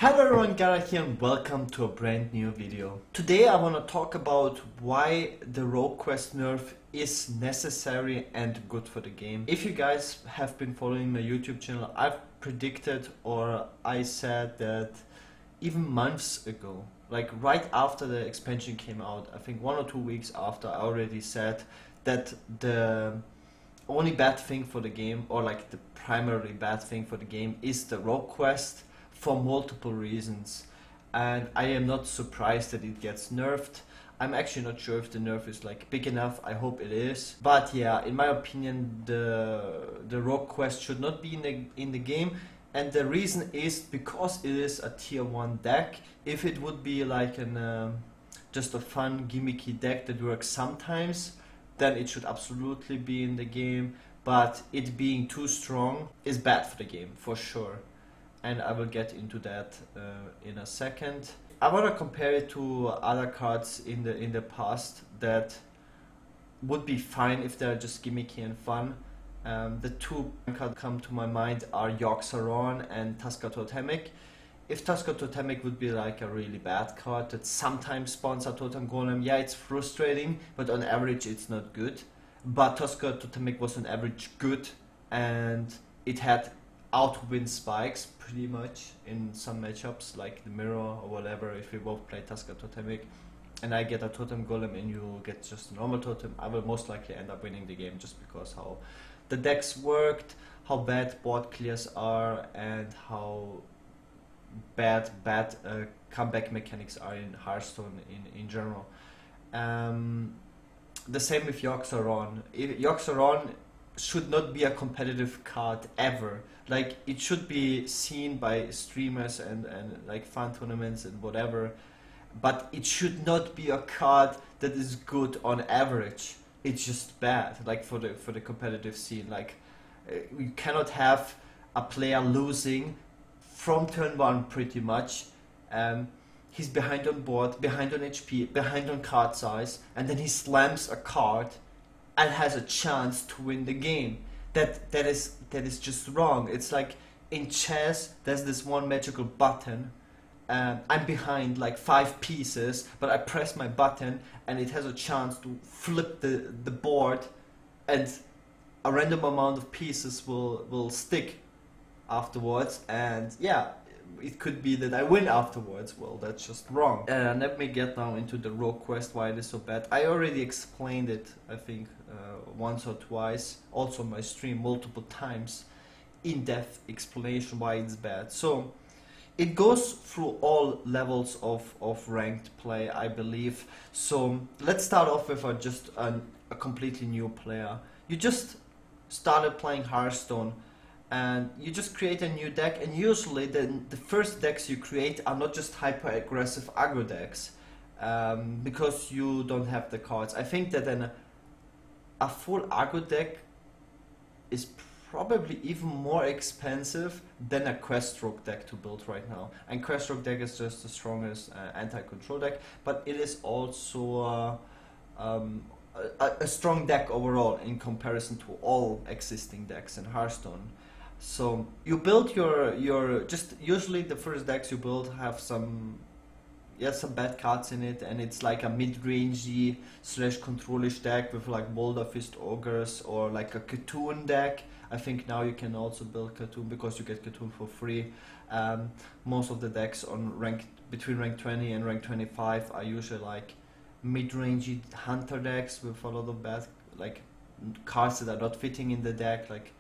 Hello everyone, Gaara here and welcome to a brand new video. Today I want to talk about why the Rogue Quest nerf is necessary and good for the game. If you guys have been following my YouTube channel, I've predicted or I said that even months ago, like right after the expansion came out, I think 1 or 2 weeks after, I already said that the only bad thing for the game, or like the primary bad thing for the game, is the Rogue Quest. For multiple reasons, and I am not surprised that it gets nerfed. I'm actually not sure if the nerf is like big enough. I hope it is, but yeah, in my opinion, the Rogue Quest should not be in the game, and the reason is because it is a tier 1 deck. If it would be like an just a fun gimmicky deck that works sometimes, then it should absolutely be in the game. But it being too strong is bad for the game for sure. And I will get into that in a second. I want to compare it to other cards in the past that would be fine if they're just gimmicky and fun. The two cards come to my mind are Yogg-Saron and Tusker Totemic. If Tusker Totemic would be like a really bad card that sometimes spawns a Totem Golem, yeah, it's frustrating, but on average it's not good. But Tusker Totemic was on average good, and it had outwin spikes pretty much in some matchups like the mirror or whatever. If we both play Tusker Totemic and I get a Totem Golem and you get just a normal totem, I will most likely end up winning the game, just because how the decks worked, how bad board clears are, and how bad comeback mechanics are in Hearthstone in general. The same with Yogg-Saron. Yogg-Saron should not be a competitive card ever. Like, it should be seen by streamers and like fun tournaments and whatever, but it should not be a card that is good on average. It's just bad, like for the competitive scene. Like, you cannot have a player losing from turn 1 pretty much. He's behind on board, behind on HP, behind on card size, and then he slams a card and has a chance to win the game. That is just wrong. It's like in chess, there's this one magical button. I'm behind like 5 pieces, but I press my button and it has a chance to flip the board, and a random amount of pieces will stick afterwards, and yeah, it could be that I win afterwards. Well, that's just wrong. Let me get now into the Rogue Quest, why it is so bad. I already explained it, I think, once or twice, also on my stream multiple times, in-depth explanation why it's bad. So it goes through all levels of ranked play, I believe. So let's start off with a completely new player. You just started playing Hearthstone, and you just create a new deck, and usually the first decks you create are not just hyper aggressive aggro decks, because you don't have the cards. I think that a full aggro deck is probably even more expensive than a Quest Rogue deck to build right now. And Quest Rogue deck is just the strongest anti-control deck, but it is also a strong deck overall in comparison to all existing decks in Hearthstone. So you build your just usually the first decks you build have some bad cards in it, and it's like a mid-rangey / controlish deck with like Boulder Fist Ogres, or like a Cartoon deck. I think now you can also build Cartoon because you get Cartoon for free. Most of the decks on between rank 20 and rank 25 are usually like mid-rangey hunter decks with a lot of bad like cards that are not fitting in the deck, like,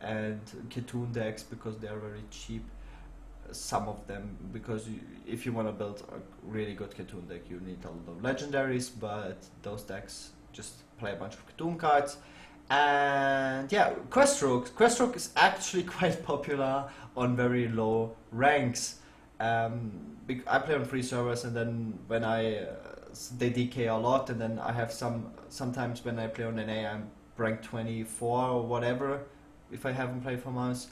and Cartoon decks because they are very cheap. Some of them, because if you want to build a really good Cartoon deck, you need a lot of legendaries, but those decks just play a bunch of Cartoon cards. And yeah, Quest Rogue is actually quite popular on very low ranks. I play on free servers, and then when they decay a lot, and then I have sometimes when I play on NA, I'm rank 24 or whatever if I haven't played for months,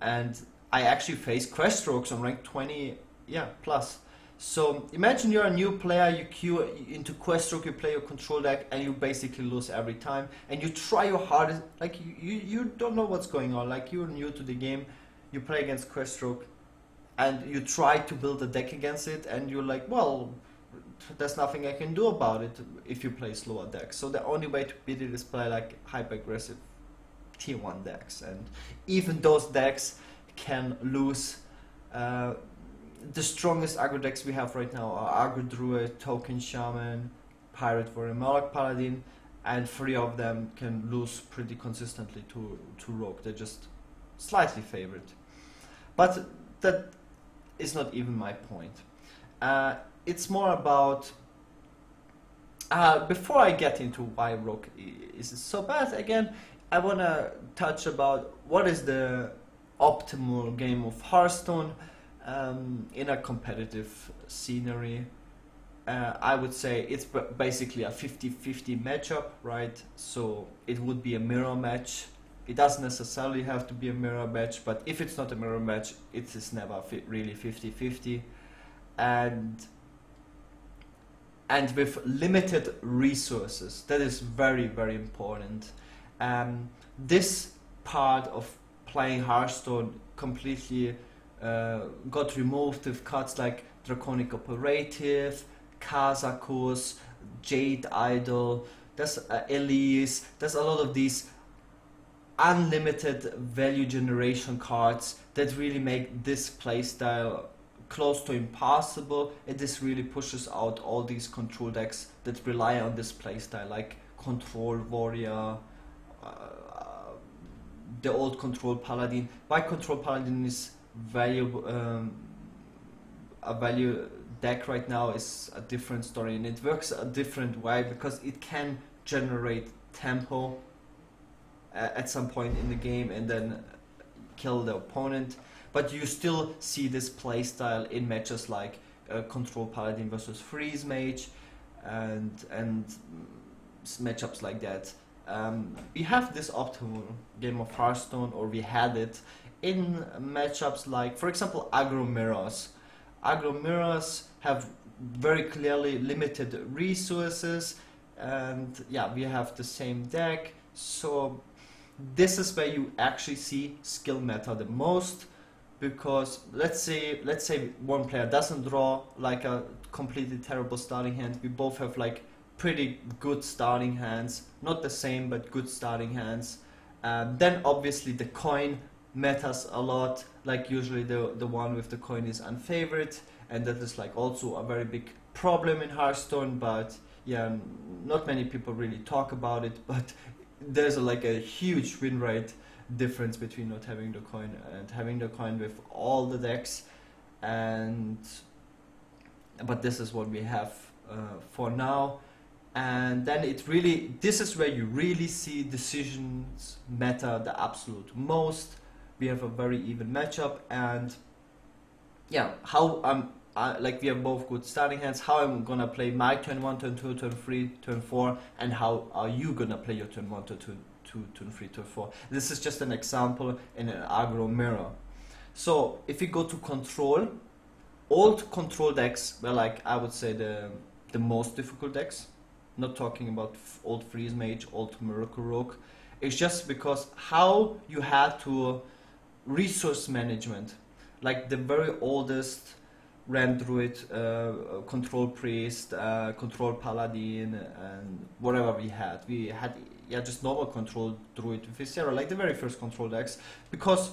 and I actually face Quest Rogues on rank 20, yeah, plus. So imagine you're a new player, you queue into Quest Rogue, you play your control deck, and you basically lose every time. And you try your hardest, like you don't know what's going on, like you're new to the game, you play against Quest Rogue, and you try to build a deck against it, and you're like, well, there's nothing I can do about it if you play slower decks. So the only way to beat it is play like hyper aggressive tier 1 decks, and even those decks can lose. The strongest aggro decks we have right now are Aggro Druid, Token Shaman, Pirate Warrior, Moloch Paladin, and 3 of them can lose pretty consistently to Rogue. They're just slightly favored. But that is not even my point. It's more about, before I get into why Rogue is so bad, again, I want to touch about what is the optimal game of Hearthstone in a competitive scenery. I would say it's basically a 50-50 matchup, right? So it would be a mirror match. It doesn't necessarily have to be a mirror match, but if it's not a mirror match, it is never really 50-50. And with limited resources, that is very, very important. This part of playing Hearthstone completely got removed with cards like Draconic Operative, Kazakus, Jade Idol, there's Elise, there's a lot of these unlimited value generation cards that really make this playstyle close to impossible, and this really pushes out all these control decks that rely on this playstyle, like Control Warrior, the old Control Paladin. Why Control Paladin is valuable, a value deck right now is a different story, and it works a different way because it can generate tempo at some point in the game and then kill the opponent. But you still see this playstyle in matches like Control Paladin versus Freeze Mage and matchups like that. We have this optimal game of Hearthstone, or we had it, in matchups like, for example, Aggro Mirrors. Aggro Mirrors have very clearly limited resources, and yeah, we have the same deck. So this is where you actually see skill matter the most, because let's say one player doesn't draw like a completely terrible starting hand. We both have like pretty good starting hands, not the same but good starting hands. Then obviously the coin matters a lot. Like usually the one with the coin is unfavored, and that is like also a very big problem in Hearthstone. But yeah, not many people really talk about it, but there's like a huge win rate difference between not having the coin and having the coin with all the decks. But this is what we have for now. And then this is where you really see decisions matter the absolute most. We have a very even matchup, and yeah, like we have both good starting hands. How I'm gonna play my turn 1, turn 2, turn 3, turn 4, and how are you gonna play your turn 1, turn 2, turn 3, turn 4. This is just an example in an aggro mirror. So if we go to control, old control decks were like, I would say, the most difficult decks. Not talking about old Freeze Mage, old Miracle Rogue. It's just because how you had to resource management, like the very oldest Ram Druid, Control Priest, Control Paladin, and whatever we had. We had just normal Control Druid with Viscera, like the very first control decks, because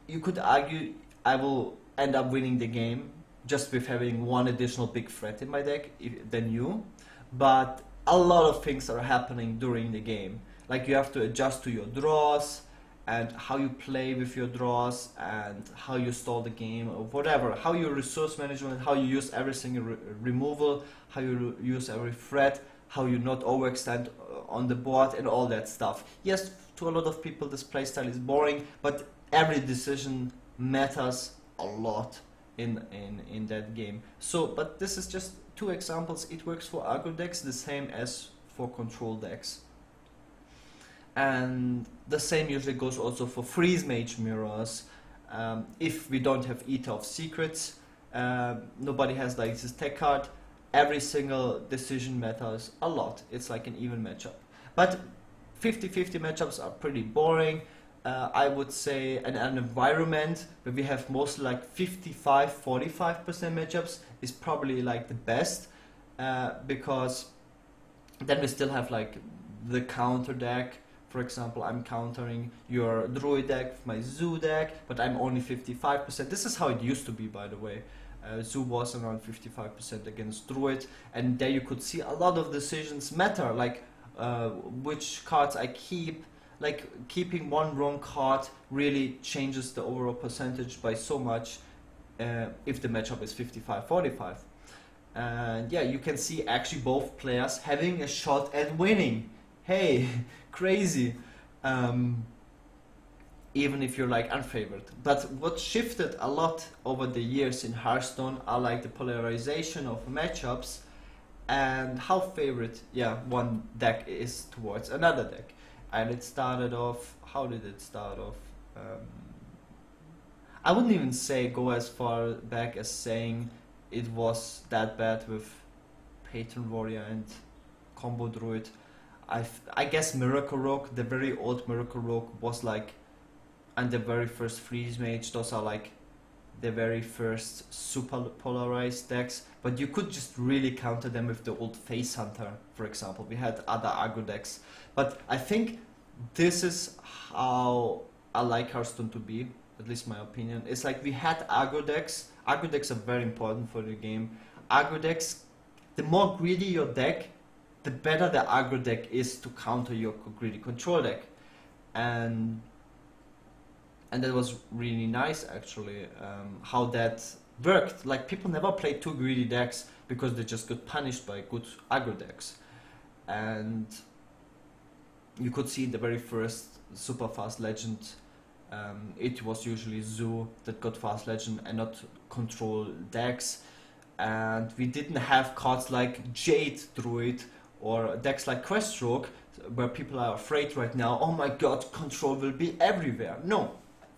you could argue I will end up winning the game just with having one additional big threat in my deck than you, but a lot of things are happening during the game. Like you have to adjust to your draws, and how you play with your draws, and how you stall the game, or whatever, how you resource management, how you use every single removal, how you use every threat, how you not overextend on the board, and all that stuff. Yes, to a lot of people this playstyle is boring, but every decision matters a lot in that game. So, but this is just 2 examples. It works for aggro decks the same as for control decks. And the same usually goes also for Freeze Mage mirrors. If we don't have Eater of Secrets, nobody has like this tech card, every single decision matters a lot. It's like an even matchup. But 50-50 matchups are pretty boring. I would say an environment where we have mostly like 55-45% matchups is probably like the best, because then we still have like the counter deck. For example, I'm countering your Druid deck with my Zoo deck, but I'm only 55%. This is how it used to be, by the way. Zoo was around 55% against Druid, and there you could see a lot of decisions matter, like which cards I keep. Like keeping one wrong card really changes the overall percentage by so much if the matchup is 55-45. And yeah, you can see actually both players having a shot at winning. Hey, crazy. Even if you're like unfavored. But what shifted a lot over the years in Hearthstone are like the polarization of matchups and how favorite one deck is towards another deck. And it started off, how did it start off? I wouldn't even go as far back as saying it was that bad with Patron Warrior and Combo Druid. I guess Miracle Rogue, the very old Miracle Rogue was like, and the very first Freeze Mage, those are like the very first super polarized decks, but you could just really counter them with the old Face Hunter, for example. We had other aggro decks, but I think this is how I like Hearthstone to be, at least my opinion. It's like we had aggro decks. Aggro decks are very important for the game. Aggro decks, the more greedy your deck, the better the aggro deck is to counter your greedy control deck. And that was really nice actually, how that worked. Like people never played two greedy decks because they just got punished by good aggro decks. And you could see the very first super fast legend, it was usually Zoo that got fast legend and not control decks. And we didn't have cards like Jade Druid or decks like Quest Rogue where people are afraid right now, oh my god, control will be everywhere. No.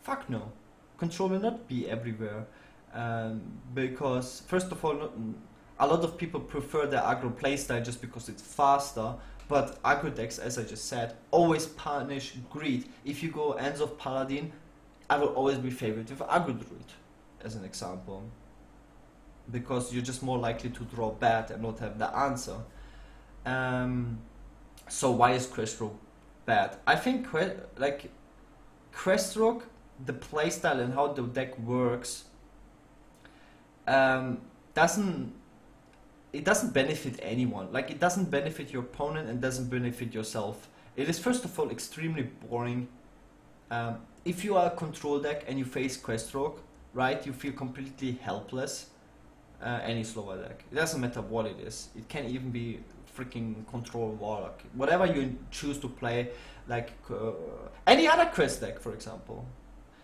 Fuck no. Control will not be everywhere. Because, first of all, a lot of people prefer the aggro playstyle just because it's faster, but aggro decks, as I just said, always punish greed. If you go Ends of Paladin, I will always be favored with aggro druid, as an example. Because you're just more likely to draw bad and not have the answer. So why is Quest Rogue bad? I think Quest Rogue, the playstyle and how the deck works, doesn't benefit anyone. Like it doesn't benefit your opponent and doesn't benefit yourself. It is first of all extremely boring. If you are a control deck and you face Quest Rogue, right, you feel completely helpless. Any slower deck, it doesn't matter what it is. It can even be freaking control warlock, whatever you choose to play, like any other quest deck, for example.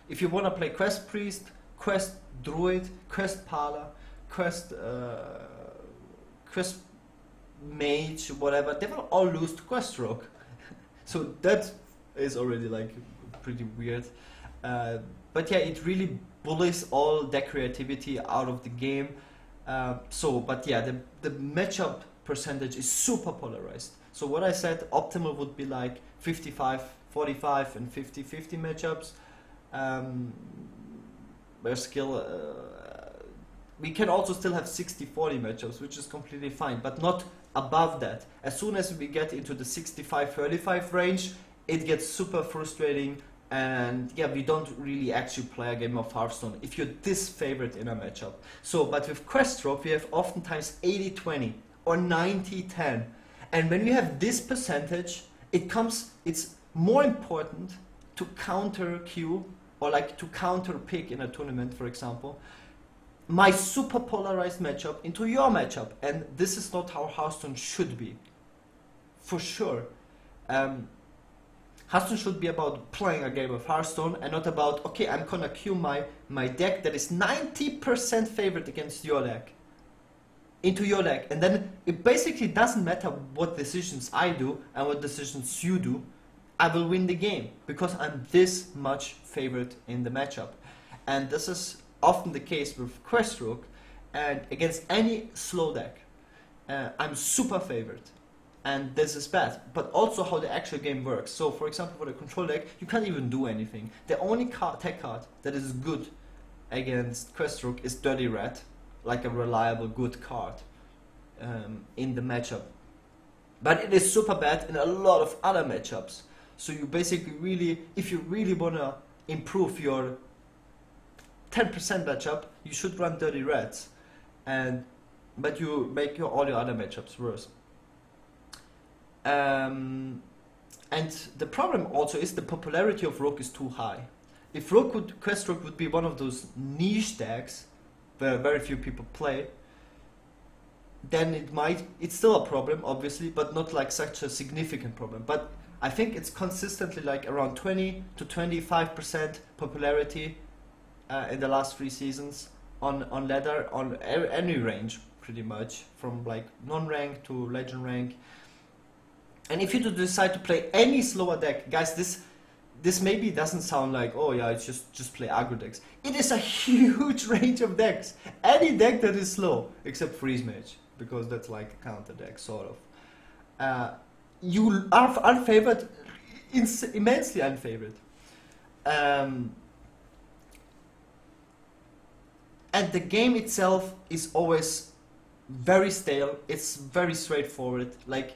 If you want to play Quest Priest, Quest Druid, Quest Parler, Quest Mage, whatever, they will all lose to Quest Rogue. So that is already like pretty weird. But yeah, it really bullies all deck creativity out of the game. But yeah, the matchup percentage is super polarized. So what I said, optimal would be like 55-45 and 50-50 matchups. Where skill, we can also still have 60-40 matchups, which is completely fine, but not above that. As soon as we get into the 65-35 range, it gets super frustrating, and yeah, we don't really actually play a game of Hearthstone if you're disfavored in a matchup. So, but with Quest Rogue, we have oftentimes 80-20 or 90-10, and when we have this percentage, it's more important to counter Q, or like to counter pick in a tournament, for example, my super polarized matchup into your matchup. And this is not how Hearthstone should be. For sure. Hearthstone should be about playing a game of Hearthstone and not about, okay, I'm gonna queue my deck that is 90% favored against your deck into your deck. And then it basically doesn't matter what decisions I do and what decisions you do. I will win the game because I'm this much favored in the matchup. And this is often the case with Quest Rogue, and against any slow deck, I'm super favored. and this is bad. But also how the actual game works. So for example, for the control deck, you can't even do anything. The only tech card that is good against Questrook is Dirty Red, like a reliable good card in the matchup. But it is super bad in a lot of other matchups. So you basically really, if you really wanna improve your 10% matchup, you should run Dirty Reds, but you make all your other matchups worse. And the problem also is the popularity of Rogue is too high. If Questrook would be one of those niche decks where very few people play, then it's still a problem, obviously, but not like such a significant problem. But I think it's consistently like around 20 to 25% popularity in the last 3 seasons on ladder, on any range pretty much, from like non-rank to legend rank. And if you decide to play any slower deck, guys, this maybe doesn't sound like, oh yeah, it's just play aggro decks. It is a huge range of decks. Any deck that is slow, except Freeze Mage, because that's like a counter deck, sort of. You are unfavored, immensely unfavored. And the game itself is always very stale. It's very straightforward. Like,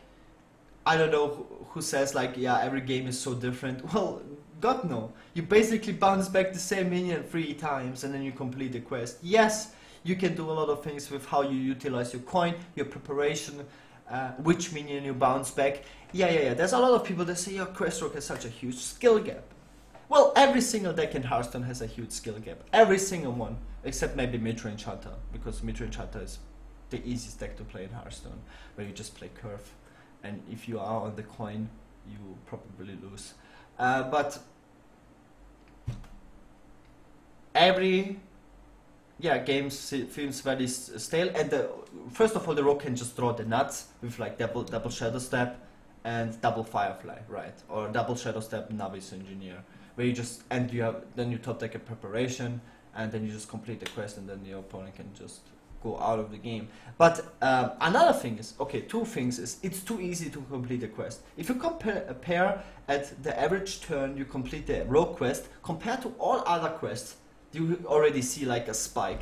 I don't know who says like, yeah, every game is so different. Well, God no. You basically bounce back the same minion 3 times and then you complete the quest. Yes, you can do a lot of things with how you utilize your coin, your preparation, which minion you bounce back. Yeah. There's a lot of people that say, yeah, Questrook has such a huge skill gap. Well, every single deck in Hearthstone has a huge skill gap. Every single one. Except maybe Midrange Hunter, because Midrange Hunter is the easiest deck to play in Hearthstone, where you just play Curve. And if you are on the coin, you probably lose. But every game feels very stale. And first of all, the Rogue can just draw the nuts with like double Shadow Step and double Firefly, right? Or double Shadow Step Novice Engineer, where you just then you top deck a preparation, and then you just complete the quest, and then the opponent can just go out of the game. But another thing is, okay, 2 things is, it's too easy to complete a quest. If you compare at the average turn you complete the Rogue quest, compared to all other quests, you already see like a spike.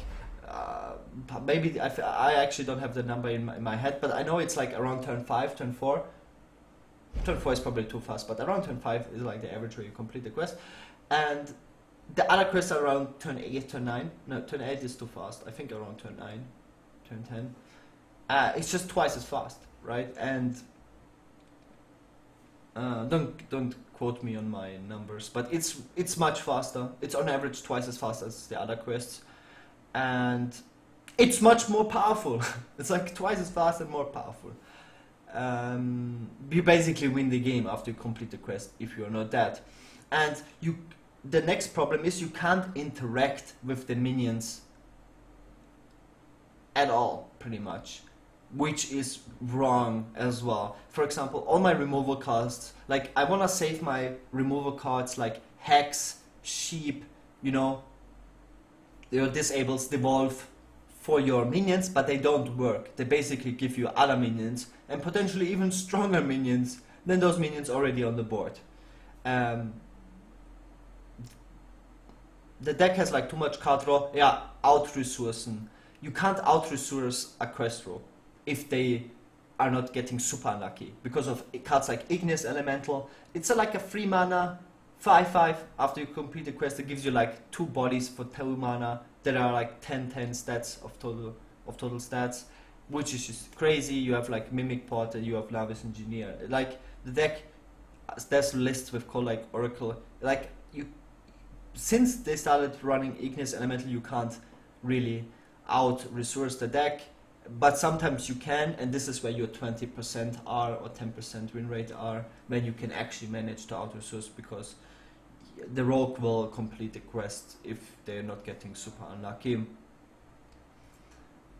Maybe, I actually don't have the number in my head, but I know it's like around turn 5, turn 4. Turn 4 is probably too fast, but around turn 5 is like the average where you complete the quest. And the other quests are around turn 8, turn 9. No, turn 8 is too fast. I think around turn 9, turn 10. It's just twice as fast, right? And don't quote me on my numbers, but it's much faster. It's on average twice as fast as the other quests, and it's much more powerful. It's like twice as fast and more powerful. You basically win the game after you complete the quest if you're not dead. And the next problem is you can't interact with the minions at all, pretty much, which is wrong as well. For example, all my removal cards, like I want to save my removal cards like Hex, Sheep, your disables, Devolve for your minions, but they don't work. They basically give you other minions, and potentially even stronger minions than those minions already on the board. The deck has like too much card draw. Yeah, out-resourcen. You can't out-resource a Questrook if they are not getting super unlucky, because of cards like Igneous Elemental. It's like a 3 mana, 5/5. After you complete the quest, it gives you like 2 bodies for 2 mana that are like 10 stats of total stats, which is just crazy. You have like Mimic Pot and you have Novice Engineer. Like the deck, there's lists with called like Oracle. Like since they started running Igneous Elemental, you can't really out-resource the deck, but sometimes you can, and this is where your 20% are or 10% win rate are, when you can actually manage to out-resource, because the Rogue will complete the quest if they're not getting super unlucky.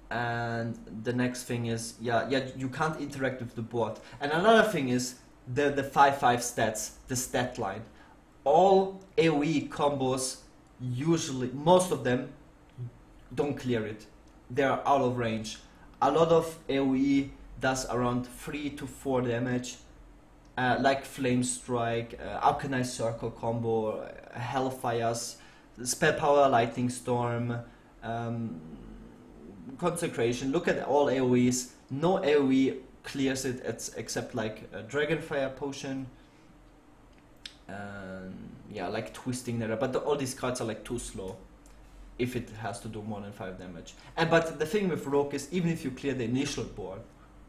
And the next thing is, you can't interact with the board. And another thing is the 5/5 stats, the stat line. All AoE combos, usually, most of them don't clear it. They're out of range. A lot of AoE does around 3 to 4 damage, like Flame Strike, Alkanized Circle combo, Hellfires, Spell Power, Lightning Storm, Consecration. Look at all AoEs. No AoE clears it except like a Dragonfire Potion. Yeah, like Twisting Nether, but all these cards are like too slow if it has to do more than 5 damage. But the thing with Rogue is, even if you clear the initial board,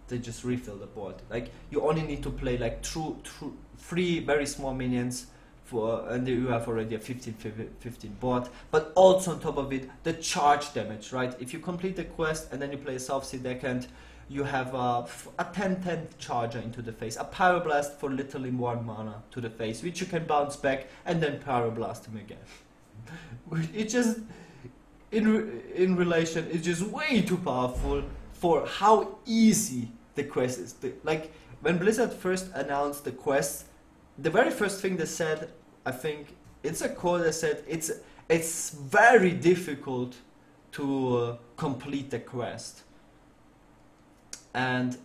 they just refill the board. Like, you only need to play like 3 very small minions and you have already a 15 board. But also on top of it, the charge damage, right? If you complete the quest and then you play a Southsea deckhand, you have a 10/10 charger into the face, a Pyroblast for literally 1 mana to the face, which you can bounce back and then Pyroblast him again. It just, in relation, it's just way too powerful for how easy the quest is. Like, when Blizzard first announced the quest, the very first thing they said, I think, it's a quote that said, it's very difficult to complete the quest. And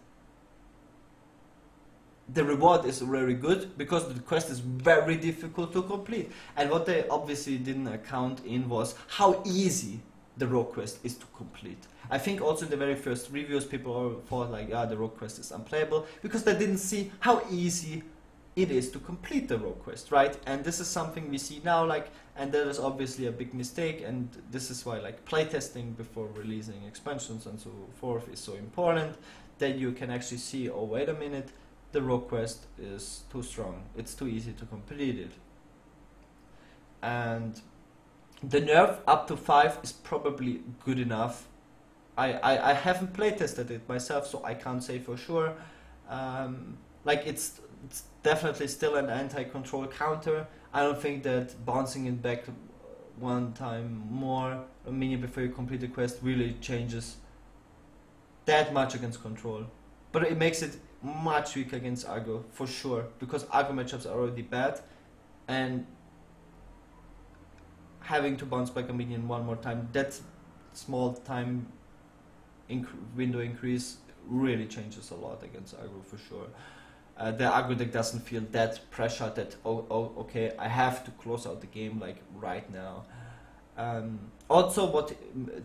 the reward is very good because the quest is very difficult to complete. And what they obviously didn't account in was how easy the Rogue quest is to complete. I think also in the very first reviews people all thought like, the Rogue quest is unplayable because they didn't see how easy it is to complete the Rogue quest, right? And this is something we see now, like, and that is obviously a big mistake, and this is why like playtesting before releasing expansions and so forth is so important, that you can actually see, oh wait a minute, the Rogue quest is too strong, it's too easy to complete it. And the nerf up to 5 is probably good enough. I haven't playtested it myself, so I can't say for sure. Like, it's definitely still an anti-control counter. I don't think that bouncing it back 1 time more, a minute before you complete the quest, really changes that much against control. But it makes it much weaker against aggro, for sure, because aggro matchups are already bad, and having to bounce back a minion 1 more time, that small time window increase really changes a lot against aggro, for sure. The aggro deck doesn't feel that pressure that, oh, okay, I have to close out the game like right now. Also, what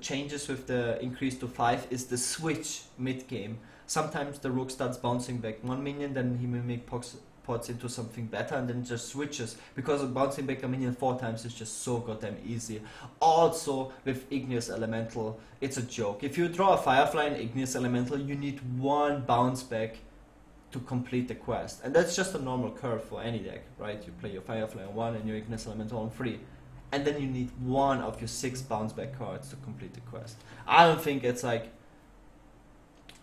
changes with the increase to 5 is the switch mid-game. Sometimes the Rogue starts bouncing back 1 minion, then he Mimic pots into something better and then just switches, because bouncing back a minion 4 times is just so goddamn easy. Also, with Igneous Elemental, it's a joke. If you draw a Firefly and Igneous Elemental, you need 1 bounce back to complete the quest, and that's just a normal curve for any deck, right? You play your Firefly on 1 and your Igneous Elemental on 3, and then you need 1 of your 6 bounce back cards to complete the quest. I don't think it's like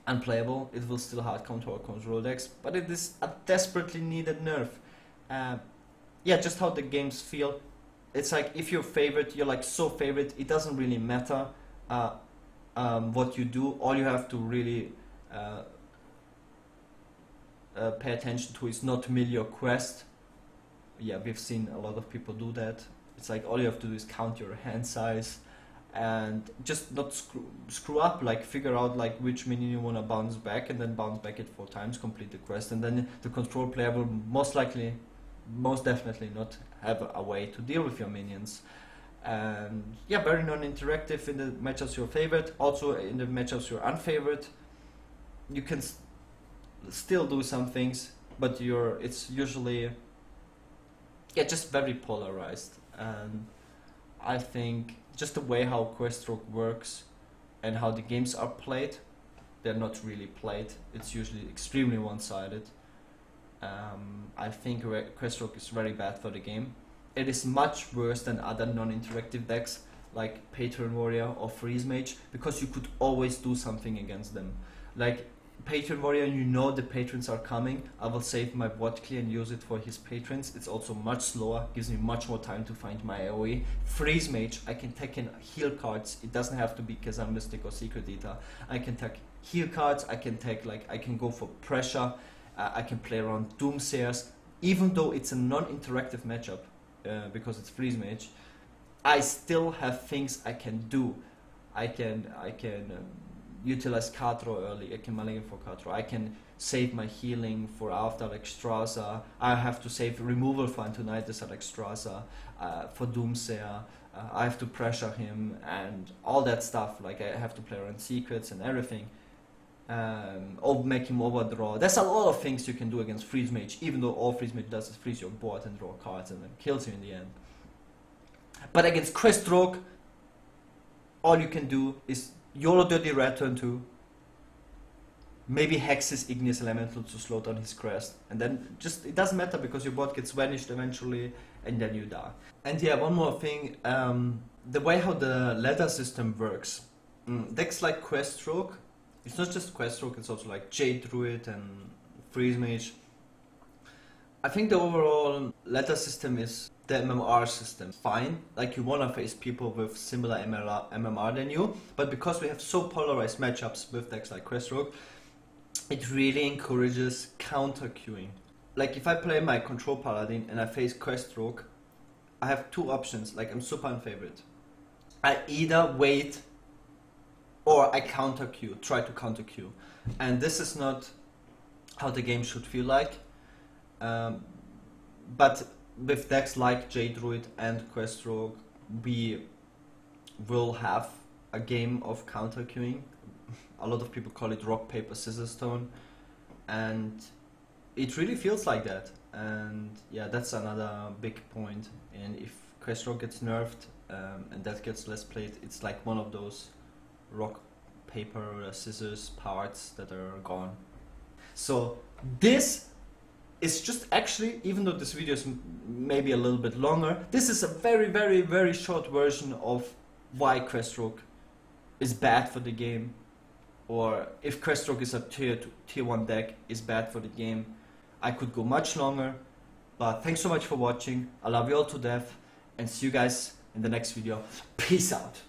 unplayable. It will still hard counter or control decks, but it is a desperately needed nerf. Yeah, just how the games feel. It's like, if you're favorite, you're like so favorite, it doesn't really matter what you do. All you have to really pay attention to is not mill your quest. Yeah, we've seen a lot of people do that. It's like, all you have to do is count your hand size and just not screw up, like figure out like which minion you want to bounce back, and then bounce back it 4 times, complete the quest, and then the control player will most definitely not have a way to deal with your minions. And yeah, very non-interactive in the matchups you're favored. Also in the matchups you're unfavored, you can still do some things, but it's usually just very polarized. And I think just the way how Quest Rogue works and how the games are played, they're not really played. It's usually extremely one-sided. I think Quest Rogue is very bad for the game. It is much worse than other non-interactive decks like Patron Warrior or Freeze Mage, because you could always do something against them. Like Patron Warrior, you know the patrons are coming, I will save my bot clear and use it for his patrons. It's also much slower, gives me much more time to find my AoE. Freeze Mage, I can take in heal cards, it doesn't have to be Kazan Mystic or Secret Eater. I can take heal cards, I can take I can go for pressure, I can play around Doomsayers. Even though it's a non-interactive matchup, because it's Freeze Mage, I still have things I can do. I can utilize card draw early, I can mulligan for card draw, I can save my healing for after like Straza, I have to save removal for Antonitis at like Straza, for Doomsayer, I have to pressure him and all that stuff, like I have to play around secrets and everything, or make him overdraw. There's a lot of things you can do against Freeze Mage, even though all Freeze Mage does is freeze your board and draw cards and then kills you in the end. But against Crest Rogue, all you can do is YOLO Dirty Red turn 2, maybe hex his Igneous Elemental to slow down his Crest, and then just, it doesn't matter because your board gets vanished eventually and then you die. And yeah, one more thing, the way how the ladder system works, decks like Quest Rogue, it's not just Quest Rogue, it's also like Jade Druid and Freeze Mage. I think the overall ladder system is the MMR system. Fine, like you wanna face people with similar MMR than you, but because we have so polarized matchups with decks like Quest Rogue, it really encourages counter queuing. Like if I play my Control Paladin and I face Quest Rogue, I have two options, like I'm super unfavored. I either wait or I counter queue, try to counter queue. And this is not how the game should feel like. But with decks like Jade Druid and Quest Rogue, we will have a game of counter queuing. A lot of people call it rock, paper, scissors, stone. And it really feels like that. And yeah, that's another big point. And if Quest Rogue gets nerfed and that gets less played, it's like one of those rock, paper, scissors parts that are gone. So this is just actually, even though this video is maybe a little bit longer, this is a very, very, very short version of why Quest Rogue is bad for the game, or if Quest Rogue is a tier 1 deck, is bad for the game. I could go much longer, but thanks so much for watching. I love you all to death, and see you guys in the next video. Peace out.